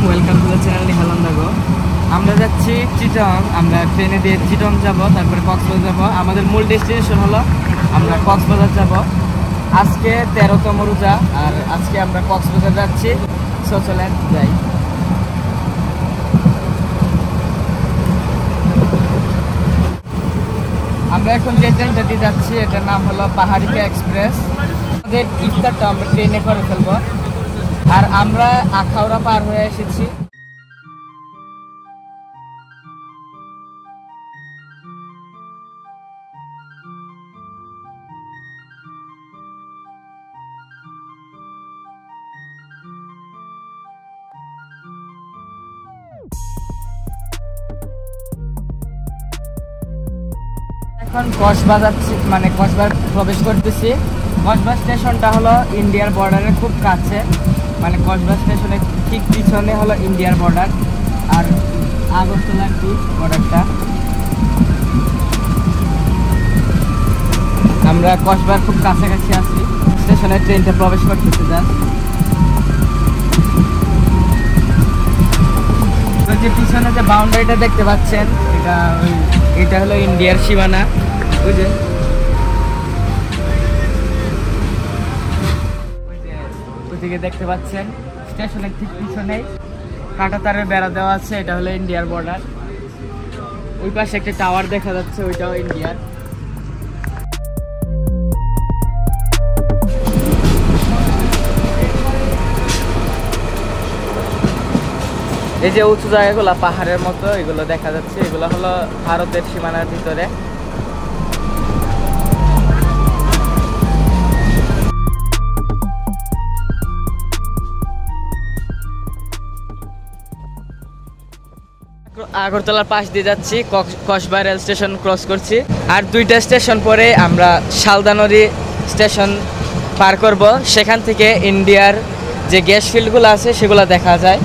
Welcome to the channel নিহালন্দাগো। আমরা যাচ্ছি চিটং। আমরা ট্রেনে দিয়ে চিটং যাব, তারপরে কক্সবাজার যাব। আমাদের মূল ডেস্টিনেশন হলো আমরা কক্সবাজার যাব। আজকে 13তম রোজা, আর আজকে আমরা কক্সবাজার যাচ্ছি। সো চলেন যাই। আমরা এখন যে ট্রেনটা দিয়ে যাচ্ছি এটার নাম হলো পাহাড়িকা এক্সপ্রেস। আমাদের ইফতারটা আমরা ট্রেনে করে ফেলবো। আর আমরা আখাউড়া পার হয়ে এসেছি। এখন কক্সবাজার মানে কক্সবাজার প্রবেশ করতেছি। কক্সবাজার স্টেশনটা হলো ইন্ডিয়ার বর্ডারের খুব কাছে, মানে কক্সবাজার স্টেশনের ঠিক পিছনে হলো ইন্ডিয়ার বর্ডার, আর আগরতলার কি বর্ডারটা। আমরা কক্সবাজার খুব কাছাকাছি আছি। স্টেশনে ট্রেনটা প্রবেশ করতেছে। যে পিছনে যে বাউন্ডারিটা দেখতে পাচ্ছেন এটা হলো ইন্ডিয়ার সীমানা। বুঝলেন, ওইদিকে দেখতে পাচ্ছেন স্টেশনের ঠিক পিছনেই কাঁটাতারের বেড়া দেওয়া আছে। এটা হলো ইন্ডিয়ার বর্ডার। ওই পাশে একটা টাওয়ার দেখা যাচ্ছে, ওইটাও ইন্ডিয়ার। এই যে উঁচু জায়গাগুলো পাহাড়ের মতো এগুলো দেখা যাচ্ছে, এগুলো হলো ভারতের সীমানার ভিতরে। আগরতলার পাশ দিয়ে যাচ্ছি, কসবা রেল স্টেশন ক্রস করছি। আর 2টা স্টেশন পরে আমরা শালদানরি স্টেশন পার করব। সেখান থেকে ইন্ডিয়ার যে গ্যাস ফিল্ডগুলো আছে সেগুলো দেখা যায়।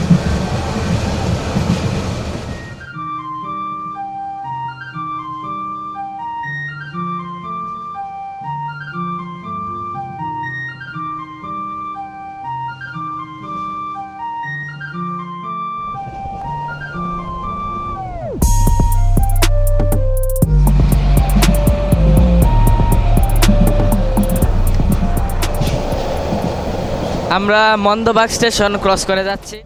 আমরা মন্দবাগ স্টেশন ক্রস করে যাচ্ছি।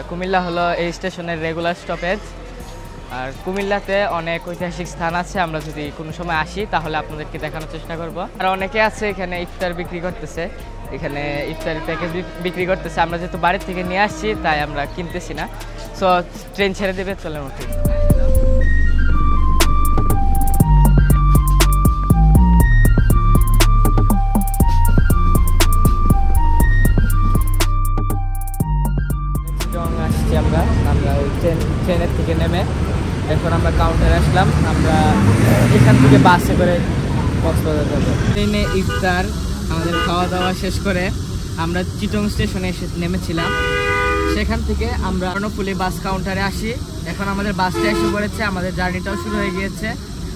কুমিল্লা হলো এই স্টেশনের রেগুলার স্টপেজ। আর কুমিল্লাতে অনেক ঐতিহাসিক স্থান আছে, আমরা যদি কোনো সময় আসি তাহলে আপনাদেরকে দেখানোর চেষ্টা করব। আর অনেকে আছে এখানে ইফতার বিক্রি করতেছে, এখানে ইফতার প্যাকেজ বিক্রি করতেছে। আমরা যেহেতু বাড়ির থেকে নিয়ে আসছি তাই আমরা কিনতেছি না। সো ট্রেন ছেড়ে দেবে, চলে উঠি। আমরা ওই ট্রেনের থেকে নেমে এখন আমরা কাউন্টারে আসলাম। আমরা এখান থেকে বাসে করে কক্সবাজার যাবো। ট্রেনে ইফতার আমাদের খাওয়া দাওয়া শেষ করে আমরা চিটং স্টেশনে এসে নেমেছিলাম। সেখান থেকে আমরা কর্ণফুলী বাস কাউন্টারে আসি। এখন আমাদের বাসটা এসে পড়েছে, আমাদের জার্নিটাও শুরু হয়ে গিয়েছে।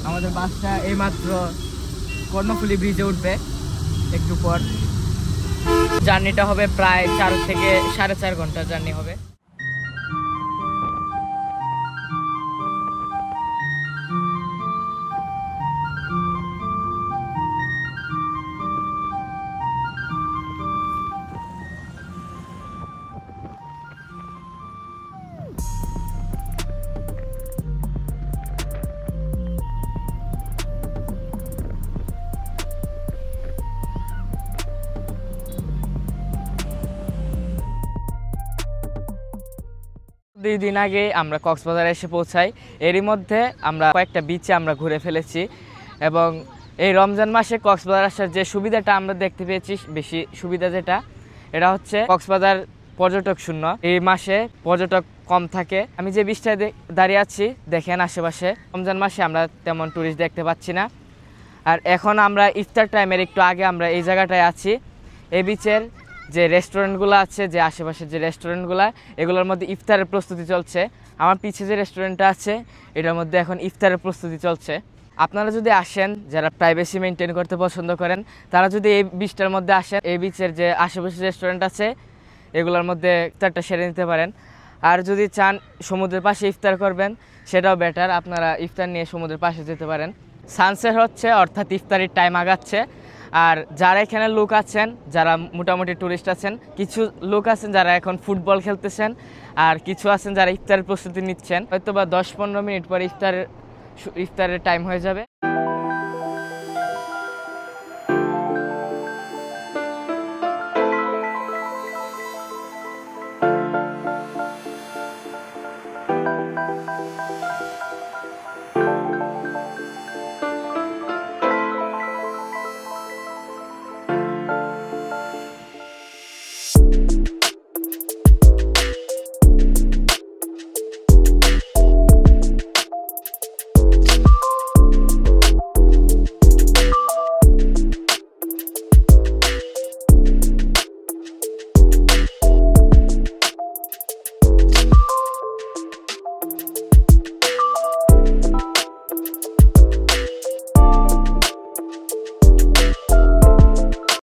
আমাদের বাসটা এইমাত্র কর্ণফুলী ব্রিজে উঠবে একটু পর। জার্নিটা হবে প্রায় 4 থেকে 4.5 ঘন্টা জার্নি হবে। দুই দিন আগে আমরা কক্সবাজারে এসে পৌঁছাই। এরই মধ্যে আমরা কয়েকটা বিচে আমরা ঘুরে ফেলেছি। এবং এই রমজান মাসে কক্সবাজার আসার যে সুবিধাটা আমরা দেখতে পেয়েছি, বেশি সুবিধা যেটা, এটা হচ্ছে কক্সবাজার পর্যটক শূন্য। এই মাসে পর্যটক কম থাকে। আমি যে বিচটায় দাঁড়িয়ে আছি দেখেন আশেপাশে, রমজান মাসে আমরা তেমন টুরিস্ট দেখতে পাচ্ছি না। আর এখন আমরা ইফতার টাইমের একটু আগে আমরা এই জায়গাটায় আছি। এই বিচের যে রেস্টুরেন্টগুলো আছে, যে আশেপাশের যে রেস্টুরেন্টগুলো, এগুলোর মধ্যে ইফতারের প্রস্তুতি চলছে। আমার পিছে যে রেস্টুরেন্টটা আছে এটার মধ্যে এখন ইফতারের প্রস্তুতি চলছে। আপনারা যদি আসেন, যারা প্রাইভেসি মেনটেন করতে পছন্দ করেন, তারা যদি এই বিচটার মধ্যে আসেন, এই বিচের যে আশেপাশে রেস্টুরেন্ট আছে এগুলোর মধ্যে ইফতারটা সেরে নিতে পারেন। আর যদি চান সমুদ্রের পাশে ইফতার করবেন, সেটাও বেটার, আপনারা ইফতার নিয়ে সমুদ্রের পাশে যেতে পারেন। সানসেট হচ্ছে, অর্থাৎ ইফতারির টাইম আগাচ্ছে। আর যারা এখানে লোক আছেন, যারা মোটামুটি টুরিস্ট আছেন, কিছু লোক আছেন যারা এখন ফুটবল খেলতেছেন, আর কিছু আছেন যারা ইফতারের প্রস্তুতি নিচ্ছেন। হয়তো বা 10-15 মিনিট পরে ইফতারের টাইম হয়ে যাবে।